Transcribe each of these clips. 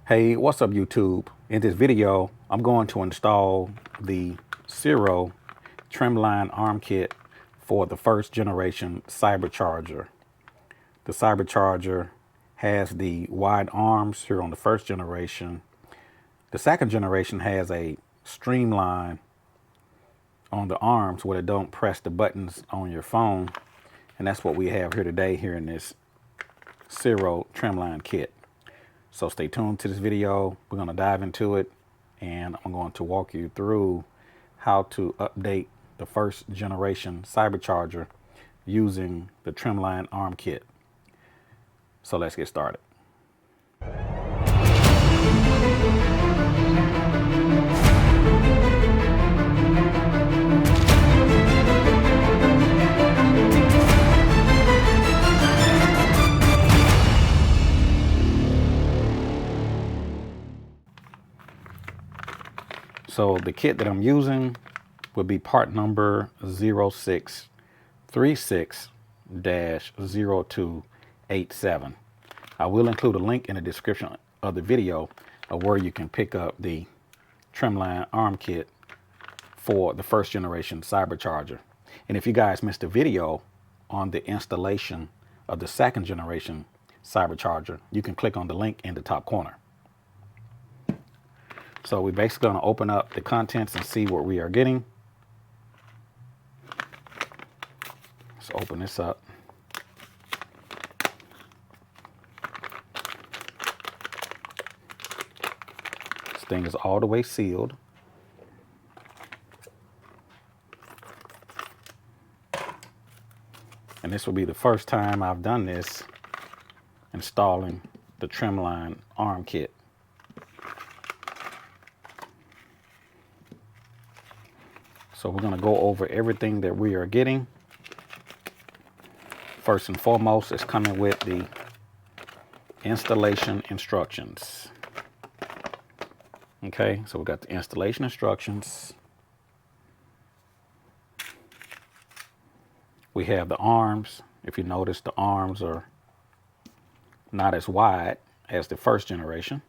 Hey, what's up YouTube? In this video, I'm going to install the CIRO trimline arm kit for the first generation Cybercharger. The Cybercharger has the wide arms here on the first generation. The second generation has a streamline on the arms where they don't press the buttons on your phone. And that's what we have here today here in this CIRO trimline kit. So stay tuned to this video. We're going to dive into it, and I'm going to walk you through how to update the first generation Cybercharger using the trimline arm kit. So let's get started. So the kit that I'm using would be part number 0636-0287. I will include a link in the description of the video of where you can pick up the trimline arm kit for the first generation Cybercharger. And if you guys missed a video on the installation of the second generation Cybercharger, you can click on the link in the top corner. So we're basically going to open up the contents and see what we are getting. Let's open this up. This thing is all the way sealed. And this will be the first time I've done this, installing the trimline arm kit. So we're going to go over everything that we are getting. First and foremost, it's coming with the installation instructions. Okay, so we got the installation instructions. We have the arms. If you notice, the arms are not as wide as the first generation.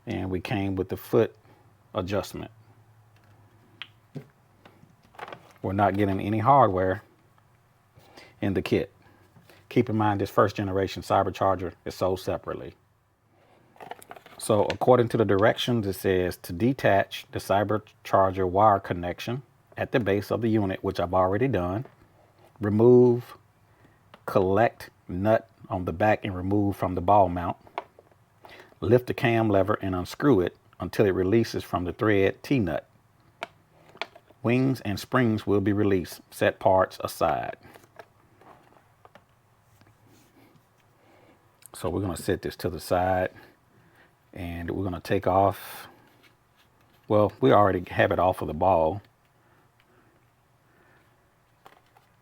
And we came with the foot adjustment. We're not getting any hardware in the kit. Keep in mind, this first generation Cybercharger is sold separately. So according to the directions, it says to detach the Cybercharger wire connection at the base of the unit, which I've already done. Remove collect nut on the back and remove from the ball mount. Lift the cam lever and unscrew it until it releases from the thread T-nut. Wings and springs will be released. Set parts aside. So we're going to set this to the side, and we're going to take off. Well, we already have it off of the ball.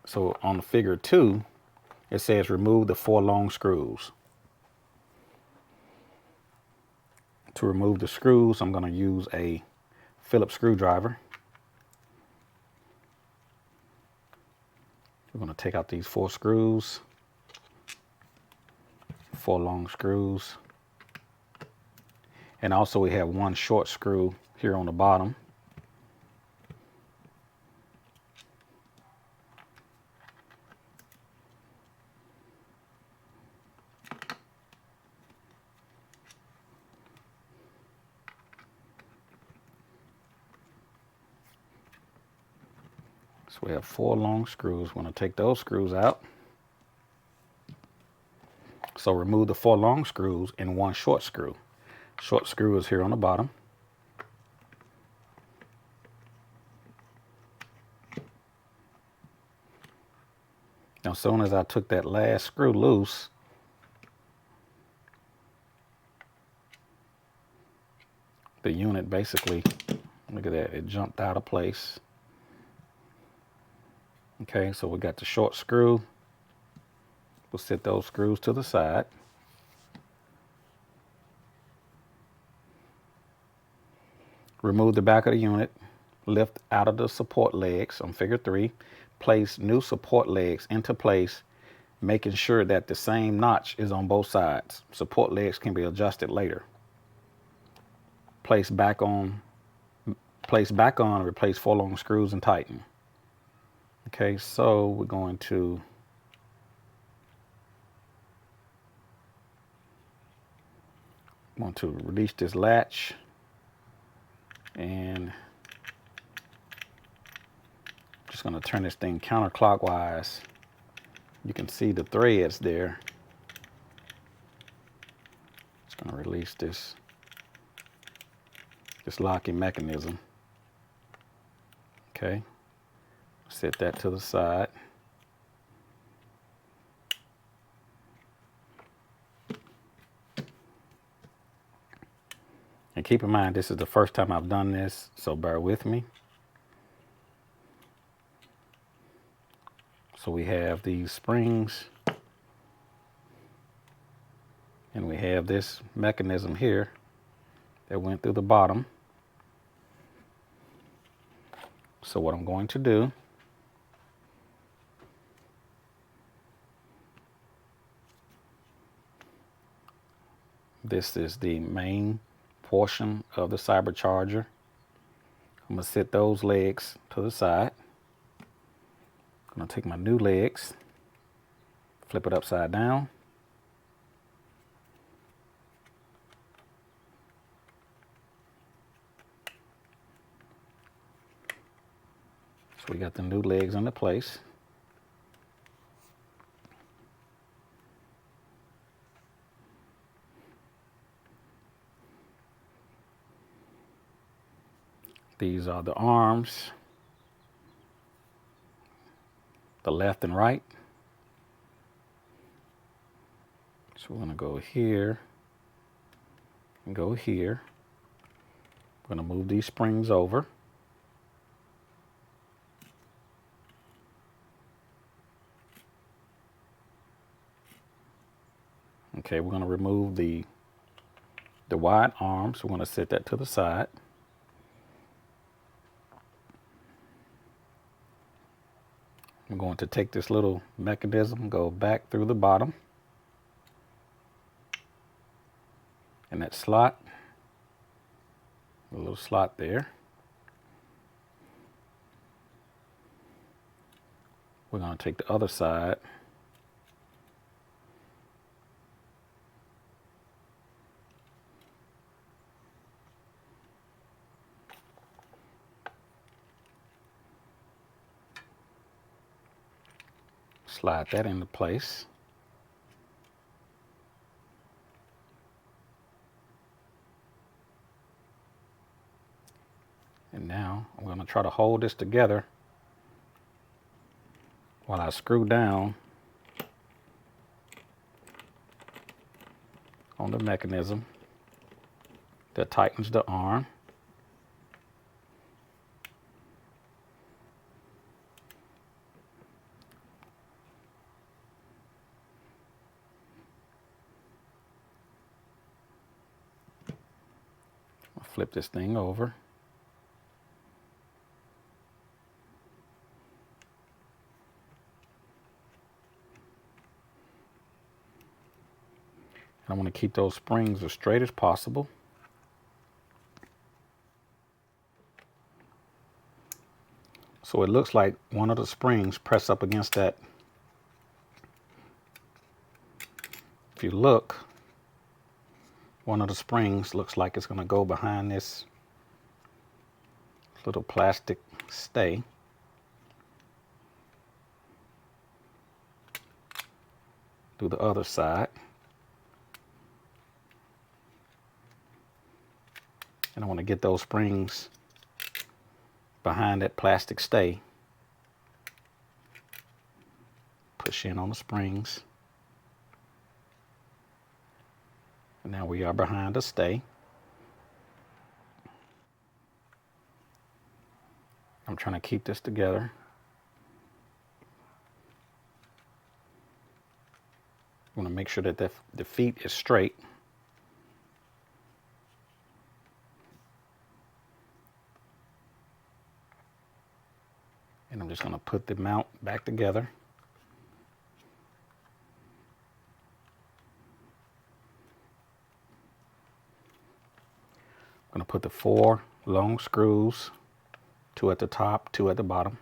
So on the figure 2, it says remove the 4 long screws. To remove the screws, I'm going to use a Phillips screwdriver. We're going to take out these 4 screws, 4 long screws. And also we have 1 short screw here on the bottom. So we have 4 long screws. We're going to take those screws out. So remove the 4 long screws and 1 short screw. Short screw is here on the bottom. Now, as soon as I took that last screw loose, the unit basically, look at that, it jumped out of place. Okay, so we got the short screw. We'll set those screws to the side. Remove the back of the unit. Lift out of the support legs on figure 3. Place new support legs into place making sure that the same notch is on both sides. Support legs can be adjusted later. Place back on, replace 4 long screws and tighten. Okay, so we're going to release this latch, and just going to turn this thing counterclockwise. You can see the threads there. Just going to release this locking mechanism. Okay, set that to the side. And keep in mind, this is the first time I've done this, so bear with me. So we have these springs, and we have this mechanism here that went through the bottom. So what I'm going to do, this is the main portion of the Cybercharger. I'm going to set those legs to the side. I'm going to take my new legs, flip it upside down. So we got the new legs into place. These are the arms, the left and right. So we're going to go here and go here. We're going to move these springs over. Okay, we're going to remove the wide arms. We're going to set that to the side. I'm going to take this little mechanism, go back through the bottom, and that slot, a little slot there. We're going to take the other side, slide that into place. And now I'm going to try to hold this together while I screw down on the mechanism that tightens the arm. I'll flip this thing over. I want to keep those springs as straight as possible. So it looks like one of the springs press up against that. If you look, one of the springs looks like it's going to go behind this little plastic stay. Do the other side. And I want to get those springs behind that plastic stay. Push in on the springs. And now we are behind the stay. I'm trying to keep this together. I want to make sure that the feet is straight. And I'm just going to put the mount back together. I'm going to put the 4 long screws, 2 at the top, 2 at the bottom.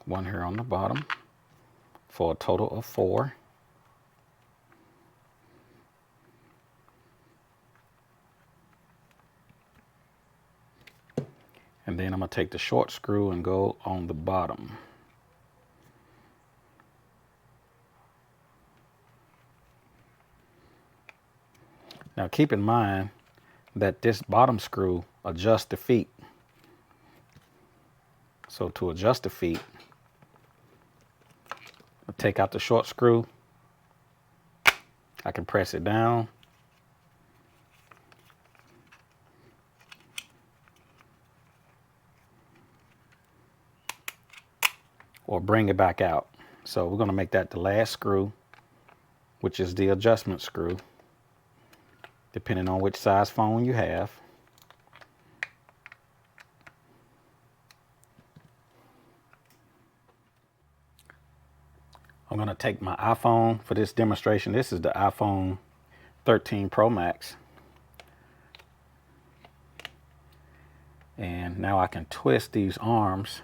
One here on the bottom for a total of 4. And then I'm going to take the short screw and go on the bottom. Now keep in mind that this bottom screw adjusts the feet. So to adjust the feet, I'll take out the short screw. I can press it down. Or bring it back out. So we're going to make that the last screw, which is the adjustment screw, depending on which size phone you have. I'm going to take my iPhone for this demonstration. This is the iPhone 13 Pro Max. And now I can twist these arms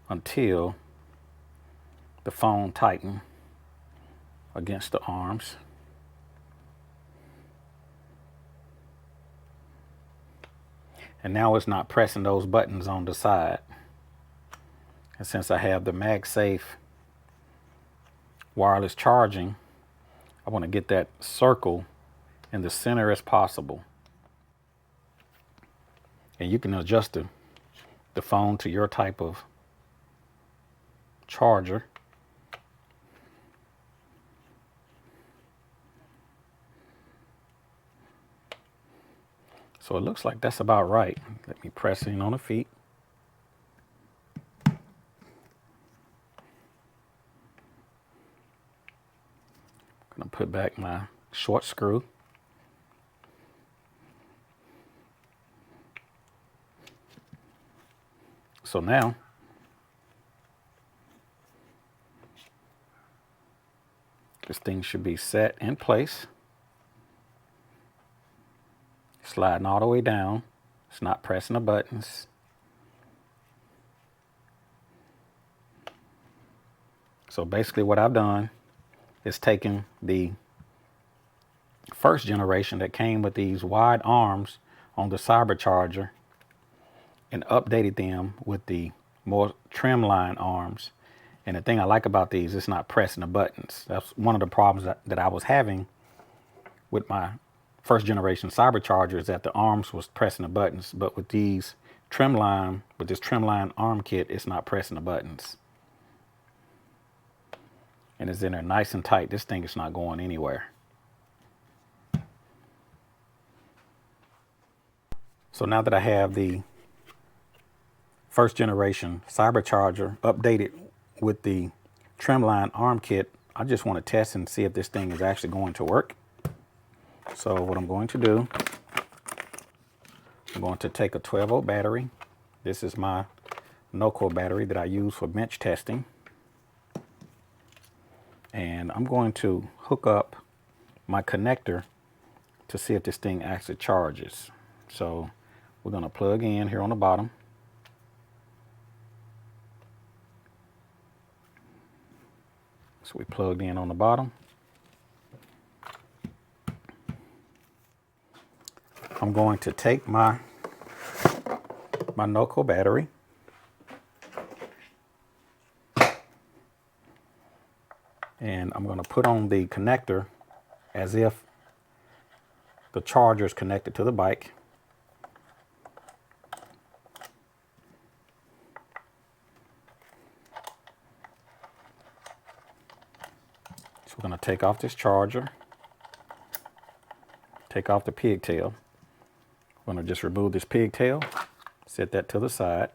until the phone tightens against the arms. And now it's not pressing those buttons on the side. And since I have the MagSafe wireless charging, I want to get that circle in the center as possible. And you can adjust the phone to your type of charger. So it looks like that's about right. Let me press in on the feet. I'm going to put back my short screw. So now this thing should be set in place. Sliding all the way down. It's not pressing the buttons. So basically what I've done is taken the first generation that came with these wide arms on the Cybercharger and updated them with the more trimline arms. And the thing I like about these, it's not pressing the buttons. That's one of the problems that I was having with my first generation Cybercharger, is that the arms was pressing the buttons. But with these trimline, with this trimline arm kit, it's not pressing the buttons. And it's in there nice and tight. This thing is not going anywhere. So now that I have the first generation Cybercharger updated with the trimline arm kit, I just want to test and see if this thing is actually going to work. So what I'm going to do, I'm going to take a 12-volt battery. This is my NoCo battery that I use for bench testing. And I'm going to hook up my connector to see if this thing actually charges. So we're going to plug in here on the bottom. So we plugged in on the bottom. I'm going to take my NoCo battery and I'm going to put on the connector as if the charger is connected to the bike. So So we're going to take off this charger, take off the pigtail. We're going to just remove this pigtail, set that to the side.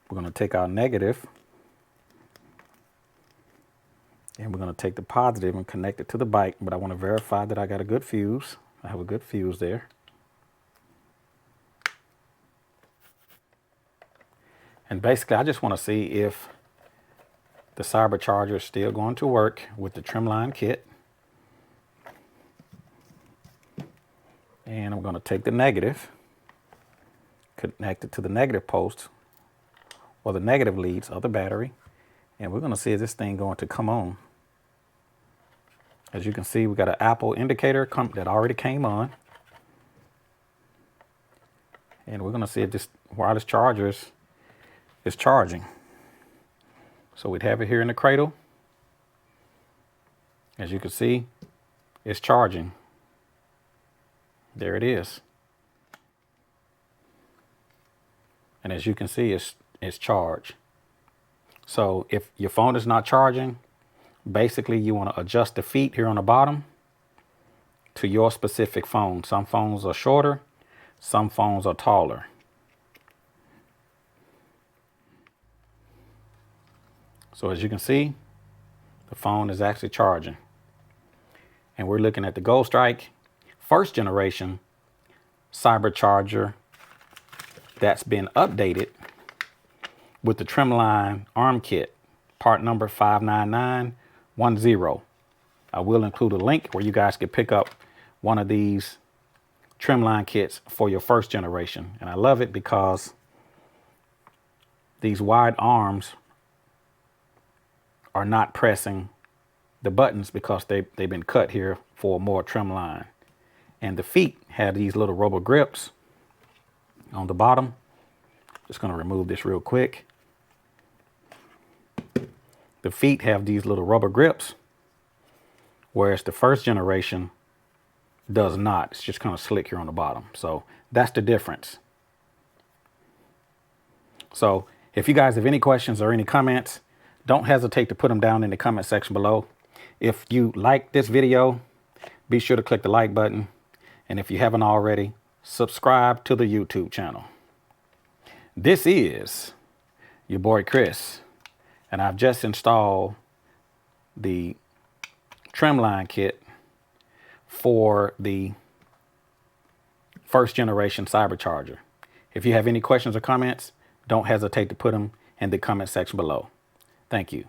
We're going to take our negative, and we're going to take the positive and connect it to the bike, but I want to verify that I got a good fuse. I have a good fuse there. And basically, I just want to see if the Cybercharger is still going to work with the trimline kit. And I'm going to take the negative, connect it to the negative post or the negative leads of the battery, and we're going to see if this thing going to come on. As you can see, we got an Apple indicator that already came on. And we're going to see if this wireless charger is charging. So we'd have it here in the cradle. As you can see, it's charging. There it is. And as you can see, it's charged. So if your phone is not charging, basically you want to adjust the feet here on the bottom to your specific phone. Some phones are shorter, some phones are taller. So as you can see, the phone is actually charging. And we're looking at the Gold Strike first generation Cybercharger that's been updated with the trimline arm kit, part number 59910. I will include a link where you guys can pick up one of these trimline kits for your first generation. And I love it because these wide arms are not pressing the buttons because they've been cut here for more trim line. And the feet have these little rubber grips on the bottom. Just going to remove this real quick. The feet have these little rubber grips, whereas the first generation does not. It's just kind of slick here on the bottom. So that's the difference. So if you guys have any questions or any comments, don't hesitate to put them down in the comment section below. If you like this video, be sure to click the like button. And if you haven't already, subscribe to the YouTube channel. This is your boy Chris, and I've just installed the trimline kit for the first generation Cybercharger. If you have any questions or comments, don't hesitate to put them in the comment section below. Thank you.